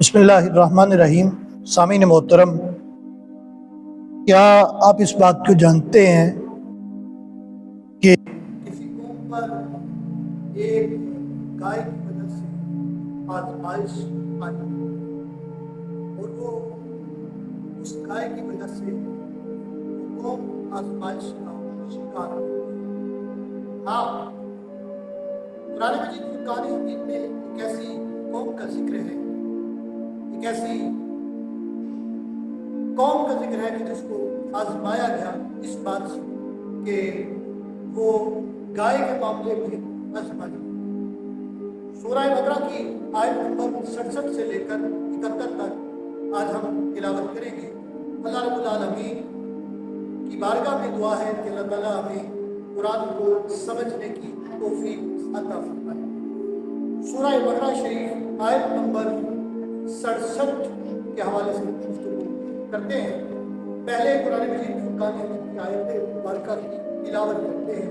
بسم اللہ الرحمن الرحیم۔ سامعین محترم، کیا آپ اس بات کو جانتے ہیں کہ کسی قوم پر ایک گائے کی وجہ سے آزمائش آئی اور وہ اس گائے کی وجہ سے وہ قوم آزمائش کا شکار ہوئی؟ ہاں، قرآن مجید فرقان حمید میں ایک ایسی قوم کا ذکر ہے، ایک ایسی قوم کا ذکر ہے کہ جس کو آزمایا گیا اس بات سے کہ وہ گائے کے معاملے میں آزمائی۔ سورہ بقرہ کی آیت نمبر 67 سے لے کر 71 تک آج ہم تلاوت کریں گے۔ اللہ رب العالمین کی بارگاہ میں دعا ہے کہ اللہ تعالیٰ ہمیں قرآن کو سمجھنے کی توفیق عطا فرمائے۔ سورہ بقرہ شریف آیت نمبر 67 کے حوالے سے گفتگو کرتے ہیں۔ پہلے قرآن مجید فرقان حمید کی آیت مبارکہ کی تلاوت کرتے ہیں۔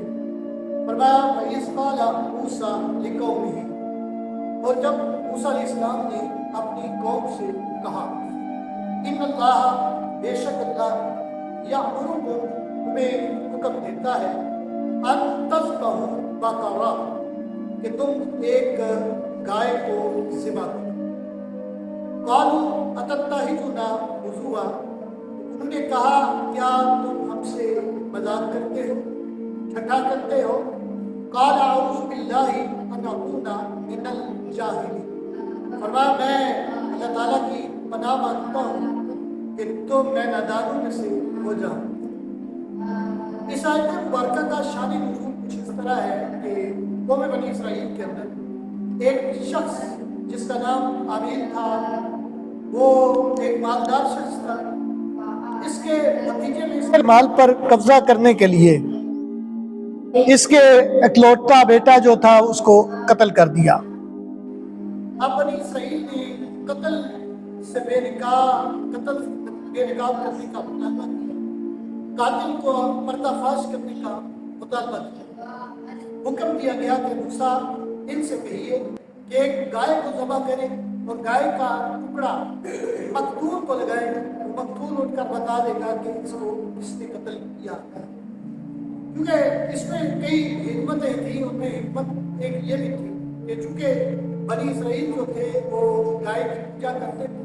فرمایا وَإِذْ قَالَ مُوسَىٰ لِقَوْمِهِ، اور جب موسیٰ علیہ السلام نے اپنی قوم سے کہا، اِنَّ اللَّهَ، بے شک اللہ، يَأْمُرُكُمْ، تمہیں حکم دیتا ہے، أَن تَذْبَحُوا بَقَرَةً، کہ تم ایک گائے کو ذبح کرو۔ قَالُوا أَتَتَّخِذُنَا هُزُوًا، انہوں نے کہا کیا تم ہم سے مذاق کرتے ہو، ٹھٹھا کرتے ہو؟ قَالَ أَعُوذُ بِاللَّهِ أَنْ أَكُونَ مِنَ الْجَاهِلِينَ، فرمایا میں اللہ تعالیٰ کی پناہ مانگتا ہوں کہ تم میں نادانوں میں سے ہو جاؤں۔ اس آیت مبارکہ کا شان نزول کچھ اس طرح ہے کہ قوم بنی اسرائیل کے اندر ایک شخص جس کا نام عامل تھا، وہ ایک مالدار شخص تھا۔ اس کے نتیجے میں اس کے مال پر قبضہ کرنے کے لیے اس کے اکلوتا بیٹا جو تھا اس کو قتل کر دیا۔ اب بنی اسرائیل نے قتل سے بے نکاح کرنے کا مطالبہ کیا، قاتل کو پردہ فاش کرنے کا مطالبہ کیا۔ حکم دیا گیا کہ موسیٰ ان سے کہیے کہ ایک گائے کو ذبح کرے اور گائے کا ٹکڑا مقتول کو لگائے، مقتول اٹھ کر بتا دے گا کہ اس کو کس نے قتل کیا ہے۔ کیونکہ اس میں کئی حکمتیں تھیں، ان میں حکمت ایک یہ بھی تھی کہ چونکہ بنی اسرائیل جو تھے وہ گائے کی پوجا کرتے تھے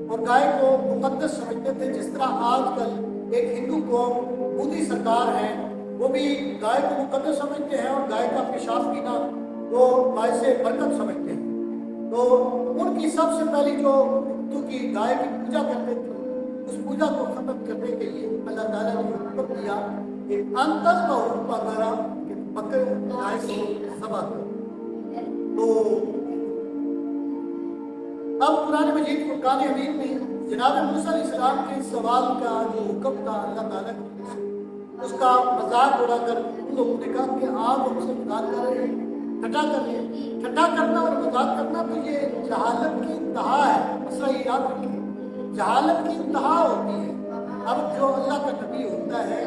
اور گائے کو مقدس سمجھتے تھے، جس طرح آج کل ایک ہندو قوم مودی سرکار ہے وہ بھی گائے کو مقدس سمجھتے ہیں اور گائے کا پیشاب پینا وہ باعث برکت سمجھتے ہیں۔ تو ان کی سب سے پہلی جو ہندو کی گائے کی پوجا کرتے تھے، اس پوجا کو ختم کرنے کے لیے اللہ تعالیٰ نے حکم دیا کہ ان تذبحوا بقرہ، کہ بکر گائے کو ذبح کرو۔ تو اب قرآن مجید فرقان حمید میں جناب موسیٰ علیہ السلام کے سوال کا جو حکم تھا اللہ تعالیٰ کی طرف سے، اس کا مذاق اڑا کر ان لوگوں نے کہا کہ آپ ہم سے مذاق کر رہے ہیں، ٹھٹھا کر رہے ہیں۔ ٹھٹھا کرنا اور مذاق کرنا تو یہ جہالت کی انتہا ہے۔ مسئلہ یہ یاد رکھیں، جہالت کی انتہا ہوتی ہے۔ اب جو اللہ کا نبی ہوتا ہے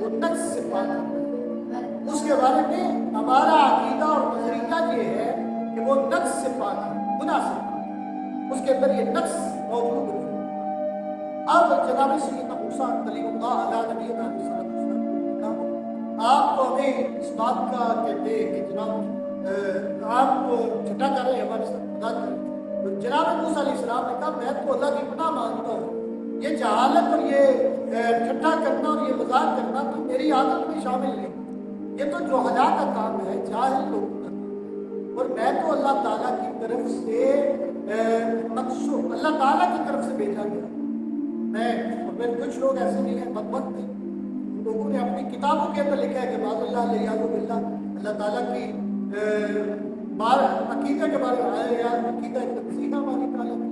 وہ نقص سے پاک ہوتا ہے، اس کے بارے میں ہمارا عقیدہ اور نظریہ یہ ہے کہ وہ نقص سے پاک ہے، گناہ سے پاک ہے، اس کے اندر یہ نقص موجود نہیں۔ اب جناب سیدنا موسیٰ کلیم اللہ علیہ نبینا علیہ السلام نے کہا آپ تو ہمیں اس بات کا کہتے ہیں کہ جناب آپ ٹھٹھا کر رہے ہیں، ہمارے ساتھ مذاق کر رہے ہیں۔ تو جناب موسیٰ علیہ السلام نے کہا میں تو اللہ کی پناہ مانگتا ہوں، یہ جہالت اور یہ ٹھٹھا کرنا اور یہ مذاق کرنا تو میری عادت میں شامل نہیں، یہ تو جوہلا کا کام ہے، جاہل لوگوں کا کام، اور میں تو اللہ تعالیٰ کی طرف سے مقصود اللہ تعالیٰ کی طرف سے بھیجا گیا میں، اور کچھ لوگ ایسے نہیں ہیں بدبخت ہیں، لوگوں نے اپنی کتابوں کے اندر لکھا ہے کہ بعض اللہ علیہ اللہ تعالیٰ کی عقیدہ کے بارے میں آیا یا عقیدہ تنزیہ ہماری تعالیٰ کی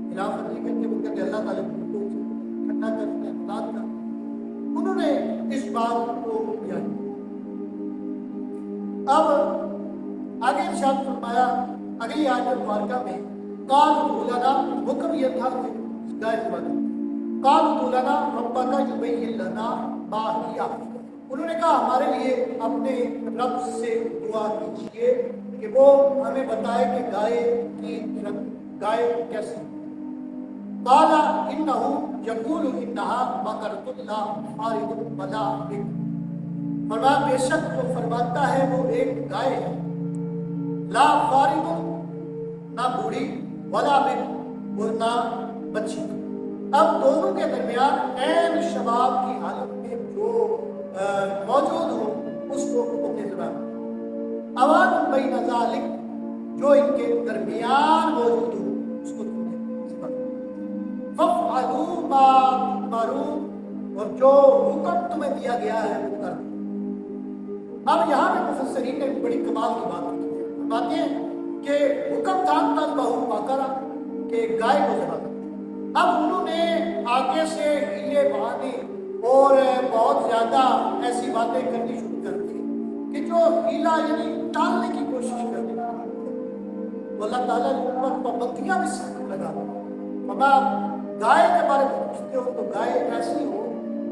خلاف ورزی کر کے وہ کہتے ہیں اللہ تعالیٰ کو ٹھنڈا کرتے ہیں، مذاق کرتے ہیں، انہوں نے اس بات کو کیا۔ اب آگے ارشاد فرمایا اگلی آیت مبارکہ میں، قالوا لنا، حکم یہ تھا کہ گائے ذبح کرو، قالوا لنا ربک یبین لنا ما ہی، انہوں نے کہا ہمارے لیے اپنے رب سے دعا کیجیے کہ وہ ہمیں بتائے کہ گائے کیسے قال انه یقول انها بقرۃ لا فارض ولا بکر، فرمایا بے شک وہ فرماتا ہے وہ ایک گائے ہے، لا فارض نہ بوڑھی، ولا بکر اور نہ بچی۔ اب دونوں کے درمیان عین شباب کی حالت میں جو موجود ہو اس کو حکم ذبح، اوان بین ذالک جو ان کے درمیان موجود ہو اس کو ذبح، فافعلوا ما تؤمرون اور جو حکم تمہیں دیا گیا ہے وہ کر دو۔ اب یہاں پہ مفسرین نے بڑی کمال کی بات کی ہے، فرماتے ہیں کہ حکم تھا تذبحوا بقرہ کہ گائے کو ذبح کرو۔ اب انہوں نے آگے سے ہیلے بہانے اور بہت زیادہ ایسی باتیں کرنی شروع کر دی کہ جو ہیلا یعنی ٹالنے کی کوشش کر دی، تو اللہ تعالیٰ نے اوپر پابندیاں بھی سخت لگا۔ اب آپ گائے کے بارے میں پوچھتے ہو تو گائے ایسی ہو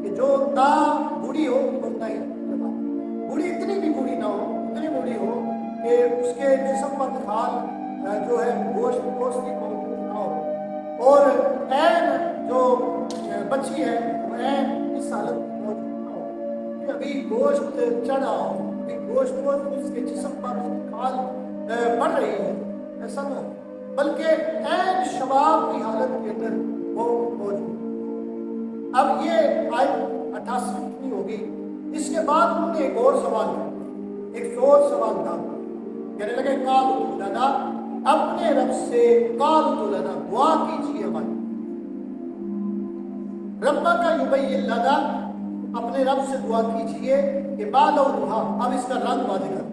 کہ جو نہ بوڑھی ہو اور نہ ہی بوڑھی، اتنی بھی بوڑھی نہ ہو، اتنی بوڑھی ہو کہ اس کے جسم پر کھال جو ہے گوشت کی موجود نہ ہو، اور عین جو بچی ہے وہ عین اس حالت میں موجود نہ ہو کہ ابھی گوشت چڑھا ہو، ابھی گوشت اس کے جسم پر کھال بڑھ رہی ہے، ایسا نہ ہو، بلکہ عین شباب کی حالت کے اندر وہ موجود۔ اب یہ آیت 88 ہوگی۔ اس کے بعد انہوں نے ایک اور سوال کیا، ایک اور سوال تھا، کہنے لگے قالوا لنا، اپنے رب سے قالوا لنا دعا کیجیے ہماری، ربک یبین لنا، اپنے رب سے دعا کیجیے کہ ما لونھا، اب اس کا رنگ واضح کر۔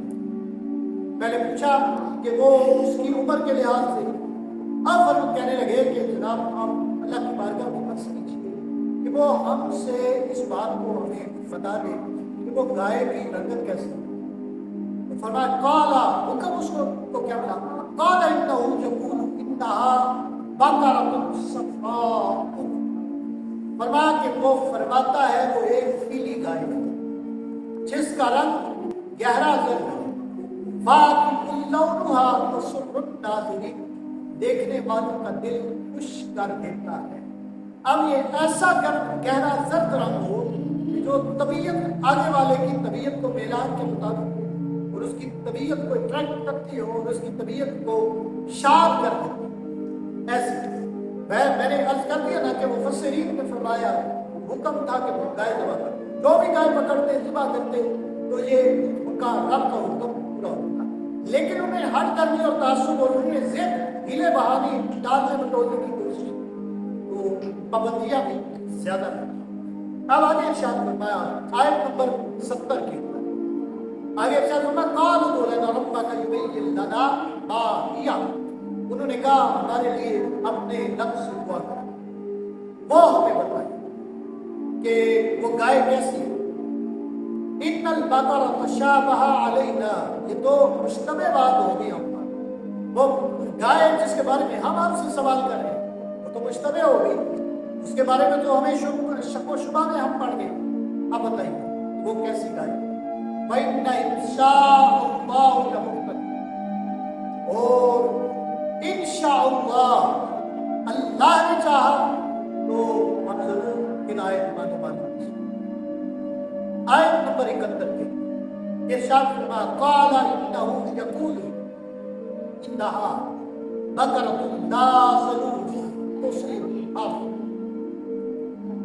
پہلے پوچھا کہ وہ اس کی عمر کے لحاظ سے، اب وہ کہنے لگے کہ جناب آپ اللہ کی بارگاہ میں عرض کیجیے کہ وہ ہم سے اس بات کو ہمیں بتا دے کہ وہ گائے کی رنگت کیسے ہے۔ تو فرمایا قالا، حکم اس کو کیا ملا، قال انه یقول انها بقرۃ صفراء، فرمایا کہ وہ فرماتا ہے وہ ایک پیلی گائے ہے جس کا رنگ گہرا زرد ہے، فاقع لونها تسر الناظرین، دیکھنے والوں کا دل خوش کر دیتا ہے۔ اب یہ ایسا گہرا زرد رنگ ہو کہ جو طبیعت آگے والے کی طبیعت کو میلان کے مطابق ہو اور اس کی طبیعت کو اٹریکٹ کرتی ہو اور اس کی طبیعت کو شاد کر دیتی ہے، ایسی۔ میں نے عرض کر دیا نا کہ مفسرین نے فرمایا حکم تھا کہ وہ گائے ذبح کرتے، جو بھی گائے پکڑتے ذبح کرتے تو یہ ان کا رب کا حکم پورا ہوتا، لیکن انہیں ہٹ کرنے اور تعصب اور انہیں ضد ہیلے بہانے ڈالنے مٹولنے کی کوشش، تو پابندیاں بھی زیادہ تھیں۔ اب آگے ارشاد فرمایا آیت نمبر 70 کے آگے ارشاد فرمایا قالوا لنا ربک یبین لنا ما ہی، انہوں نے کہا ہمارے لیے اپنے رب سے دعا کرو، وہ ہمیں بتائے کہ وہ گائے کیسی ہے۔ ان البقرۃ تشابہ علینا، یہ تو مشتبہ بات ہوگی ہم پر، وہ گائے جس کے بارے میں ہم آپ سے سوال کر رہے ہیں وہ تو مشتبہ ہوگی، اس کے بارے میں تو ہمیں شک و شبہ میں ہم پڑھ گئے، اب بتائیے وہ کیسی گائے۔ وَإِنَّ إِنْ شَاءَ اللَّهُ لَمُهْتَدُونَ، اور انشاءاللہ اللہ نے چاہا تو ہم ضرور ہدایت ماننے والے۔ آیت نمبر 71 کے ارشاد فرمایا قال انه یقول انها بقرۃ لا ذلول تثمر الارض،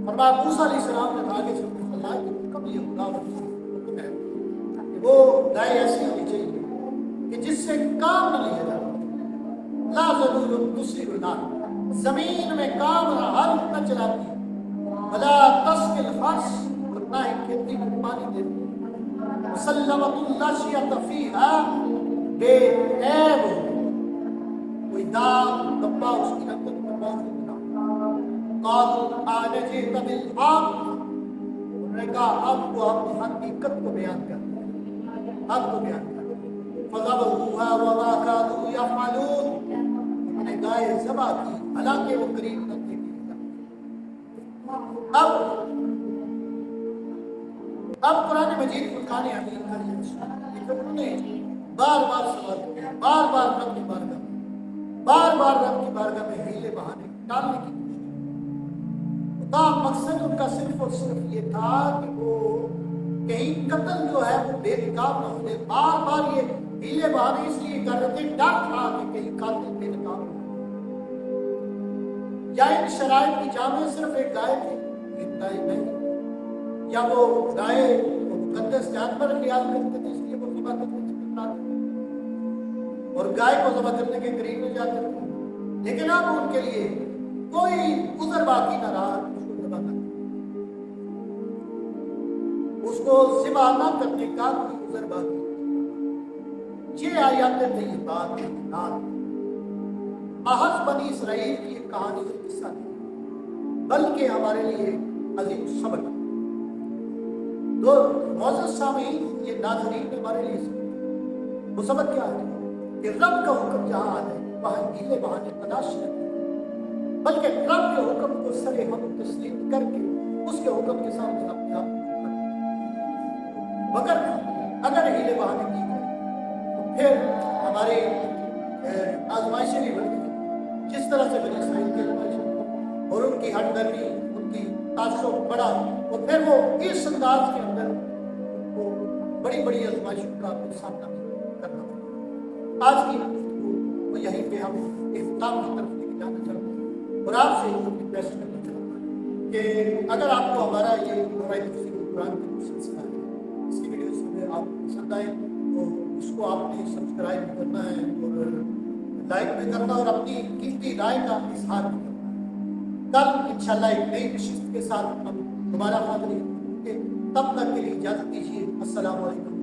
فرمایا موسیٰ علیہ السلام نے آگے سے فرمایا کہ کب یہ خدا حکم ہے کہ وہ گائے ایسی ہونی چاہیے کہ جس سے کام نہ لیا جائے، لا ذلول تثمر الارض، زمین میں کام نہ ہل نہ چلاتی، ولا تسقي الحرث، نہ ہی کھیتی میں پانی دیتی، مسلمۃ لا شیۃ فیہا، بے عیب کوئی داغ دبا اس کی رنگت میں موجود نہ۔ قالوا آن جئت بالحق، انہوں نے کہا اب وہ اپنی حقیقت کو بیان کرتے، حق کو بیان کرتے۔ فذبحوها وما كانوا يفعلون، انہوں نے گائے ذبح کی حالانکہ وہ قریب نہ تھے۔ اب قرآن مجید فرقان حمید کا لیکن انہوں نے بار بار سوال کیا، بار بار رب کی بارگاہ میں، بار بار رب کی بارگاہ میں ہیلے بہانے ڈالنے کی کوشش، کا مقصد ان کا صرف اور صرف یہ تھا کہ وہ کہیں قتل جو ہے وہ بے نقاب نہ ہو جائے. بار بار یہ ہیلے بہانے اس لیے کر رہے تھے، ڈر تھا کہ کہیں قاتل بے نقاب ہو. یا ان شرائط کی جامع صرف ایک گائے تھی، اتنا ہی نہیں، یا وہ گائے وہ مقدس جانور خیال کرتے تھے اس لیے وہ ذبح کرتے تھے اور گائے کو ذبح کرنے کے قریب میں جاتے تھے. لیکن اب ان کے لیے کوئی عذر باقی نہ رہا اس کو ذبح کرنے، اس کو ذبح نہ کرنے کا کوئی عذر باقی. یہ آیات طیبات محض بنی اسرائیل کی ایک کہانی سے قصہ نہیں، بلکہ ہمارے لیے عظیم سبق. دو معزز سامعین، یہ ناظرین ہمارے لیے سبق. وہ سبق کیا ہے کہ رب کا حکم جہاں آ جائے وہاں ہیلے بہانے تلاش نہ کریں، بلکہ رب کے حکم کو سر ہم تسلیم کر کے اس کے حکم کے سامنے اپنے آپ مگر اگر ہیلے بہانے کی جائے تو پھر ہماری آزمائشیں بھی بڑھتی ہیں، جس طرح سے بنی اسرائیل کی آزمائشیں اور ان کی ہٹ درمی، ان کی تعصب بڑا، اور پھر وہ اس انداز کے اندر وہ بڑی بڑی آزمائشوں کا سامنا کرنا پڑا. آج کی وہ یہیں پہ ہم اختتام کی طرف لے کے جانا چاہتے ہیں اور آپ سے ریکویسٹ کرنا چاہتا ہوں کہ اگر آپ کو ہمارا یہ موبائل قرآن کا سلسلہ ہے، اس کی ویڈیوز میں آپ پسند آئے تو اس کو آپ نے سبسکرائب کرنا ہے اور لائک بھی کرنا اور اپنی قیمتی رائے کا اظہار بھی کرنا ہے. کل انشاءاللہ ایک نئی نشست کے ساتھ ہم دوبارہ حاضر ہوں گے. تب تک کے لیے اجازت دیجیے. السلام علیکم.